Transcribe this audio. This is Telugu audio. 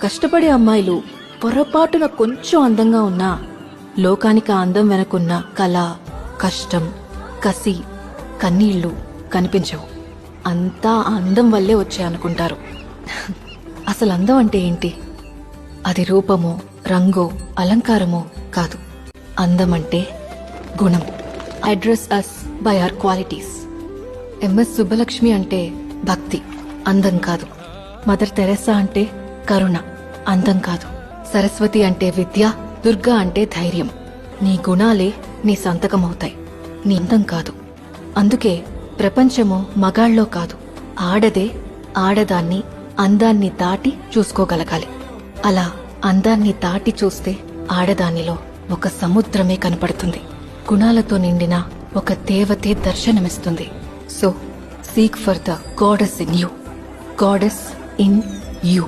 కష్టపడే అమ్మాయిలు పొరపాటున కొంచెం అందంగా ఉన్నా లోకానికి ఆ అందం వెనకున్న కళ, కష్టం, కసి, కన్నీళ్లు కనిపించవు. అంతా ఆ అందం వల్లే వచ్చాయనుకుంటారు. అసలు అందం అంటే ఏంటి? అది రూపమో, రంగో, అలంకారమో కాదు. అందం అంటే గుణం. Address us by our qualities. MS Subbalakshmi అంటే భక్తి, అందం కాదు. మదర్ తెరెసా అంటే కరుణ, అందం కాదు. సరస్వతి అంటే విద్య, దుర్గా అంటే ధైర్యం. నీ గుణాలే నీ సంతకమవుతాయి, నీ అందం కాదు. అందుకే ప్రపంచము మగాళ్ళలో కాదు, ఆడదే ఆడదాన్ని అందాన్ని దాటి చూసుకోగలగాలి. అలా అందాన్ని దాటి చూస్తే ఆడదానిలో ఒక సముద్రమే కనపడుతుంది. గుణాలతో నిండిన ఒక దేవతే దర్శనమిస్తుంది. So seek for the goddess in you. Goddess in you.